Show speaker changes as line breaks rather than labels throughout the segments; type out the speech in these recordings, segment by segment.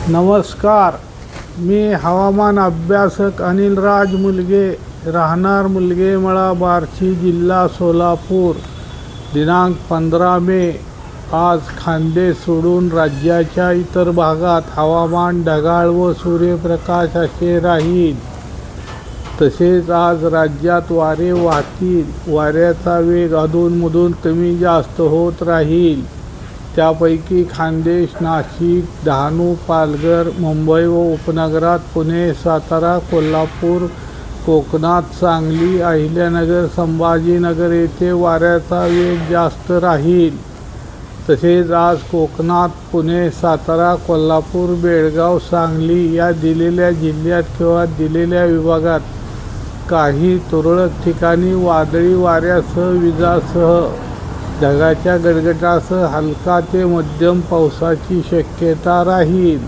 नमस्कार, मी हवामान अभ्यासक अनिलराज मुलगे, राहणार मुलगेमळा, बार्शी, जिल्हा सोलापूर. दिनांक 15 मे. आज खान्देश सोडून राज्याच्या इतर भागात हवामान ढगाळ व सूर्यप्रकाश असे राहील. तसेच आज राज्यात वारे वाहतील. वाऱ्याचा वेग अधूनमधून कमी जास्त होत राहील. त्यापैकी खान्देश, नाशिक, डहाणू, पालघर, मुंबई व उपनगरात, पुणे, सातारा, कोल्हापूर, कोकणात सांगली, अहिल्यानगर, संभाजीनगर येथे वाऱ्याचा वेग जास्त राहील. तसेच आज कोकणात पुणे, सातारा, कोल्हापूर, बेळगाव, सांगली या दिलेल्या जिल्ह्यात किंवा दिलेल्या विभागात काही तुरळक ठिकाणी वादळी वाऱ्यासह, विजांसह, ढगाच्या गडगडाटासह हलका ते मध्यम पावसाची शक्यता राहील.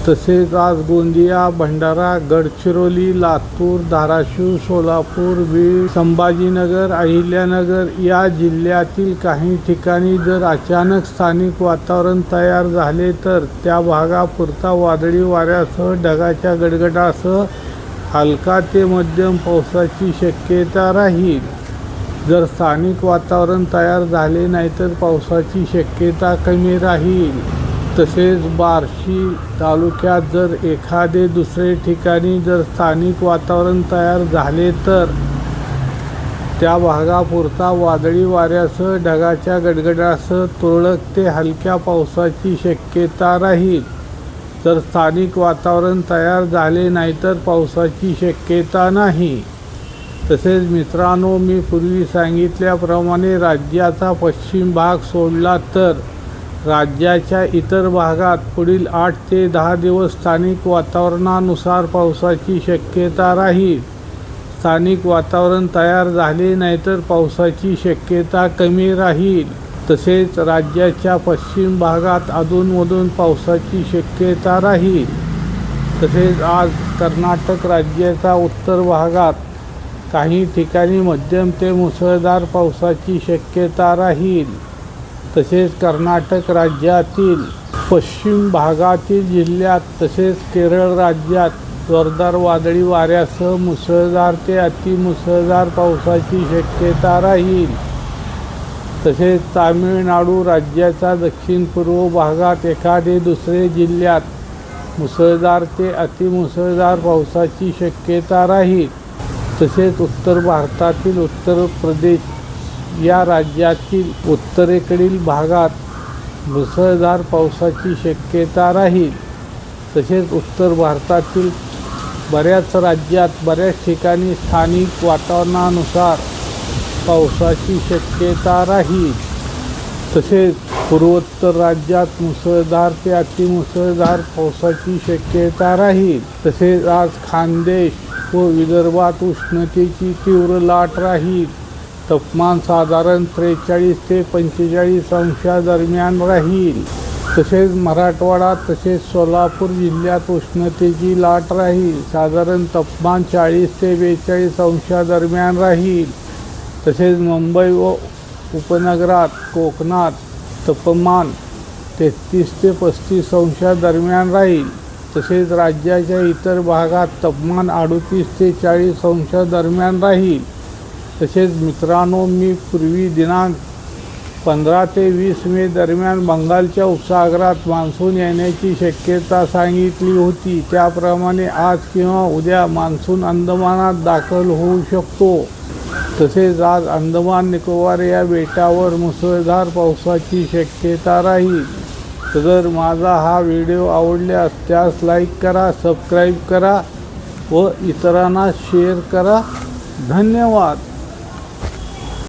तसेच आज गोंदिया, भंडारा, गडचिरोली, लातूर, धाराशिव, सोलापूर, बीड, संभाजीनगर, अहिल्यानगर या जिल्ह्यातील काही ठिकाणी जर अचानक स्थानिक वातावरण तयार झाले तर त्या भागापुरता वादळी वाऱ्यासह, ढगाच्या गडगडाटासह हलका ते मध्यम पावसाची शक्यता राहील. जर स्थानिक वातावरण तयार झाले नाही तर पावसाची शक्यता कमी राहील. तसेच बार्शी तालुक्यात जर एखादे दुसरे ठिकाणी जर स्थानिक वातावरण तयार झाले तर त्या भागापुरता वादळी वाऱ्यासह, ढगाच्या गडगडाटासह तुरळक ते हलक्या पावसाची शक्यता राहील. जर स्थानिक वातावरण तयार झाले नाही तर पावसाची शक्यता नाही. तसेच मित्रांनो, मी पूर्वी सांगितल्याप्रमाणे राज्याचा पश्चिम भाग सोडला तर राज्याच्या इतर भागात पुढील 8 ते 10 दिवस स्थानिक वातावरणानुसार पावसाची शक्यता राहील. स्थानिक वातावरण तयार झाले नाही तर पावसाची शक्यता कमी राहील. तसेच राज्याच्या पश्चिम भागात अधूनमधून पावसाची शक्यता राहील. तसेच आज कर्नाटक राज्याच्या उत्तर भागात काही ठिकाणी मध्यम ते मुसळधार पावसाची शक्यता राहील. तसेच कर्नाटक राज्यातील पश्चिम भागातील जिल्ह्यात तसेच केरळ राज्यात जोरदार वादळी वाऱ्यासह मुसळधार ते अतिमुसळधार पावसाची शक्यता राहील. तसेच तामिळनाडू राज्याच्या दक्षिण पूर्व भागात एखादे दुसरे जिल्ह्यात मुसळधार ते अतिमुसळधार पावसाची शक्यता राहील. तसेच उत्तर भारतातील उत्तर प्रदेश या राज्यातील उत्तरेकडील भागात मुसळधार पावसाची शक्यता राहील. तसेच उत्तर भारतातील बऱ्याच राज्यात बऱ्याच ठिकाणी स्थानिक वातावरणानुसार पावसाची शक्यता राहील. तसेच पूर्वोत्तर राज्यात मुसळधार ते अतिमुसळधार पावसाची शक्यता राहील. तसेच आज खान्देश व विदर्भात उष्णतेची तीव्र लाट राहील. तापमान साधारण 43 ते 45 अंशादरम्यान राहील. तसेच मराठवाडा तसेच सोलापूर जिल्ह्यात उष्णतेची लाट राहील. साधारण तापमान 40 ते 42 अंशादरम्यान राहील. तसेच मुंबई व उपनगरात, कोकणात तापमान 33 ते 35 अंशादरम्यान राहील. तसेच राज्याच्या इतर भागात तापमान 38 ते 40 अंशादरम्यान राहील. तसेच मित्रांनो, मी पूर्वी दिनांक 15 ते 20 मे दरम्यान बंगालच्या उपसागरात मान्सून येण्याची शक्यता सांगितली होती. त्याप्रमाणे आज किंवा उद्या मान्सून अंदमानात दाखल होऊ शकतो. तसेच आज अंदमान निकोबार या बेटावर मुसळधार पावसाची शक्यता राहील. तर माझा हा व्हिडिओ आवडल्यास त्यास लाईक करा, सबस्क्राईब करा व इतरांना शेअर करा. धन्यवाद.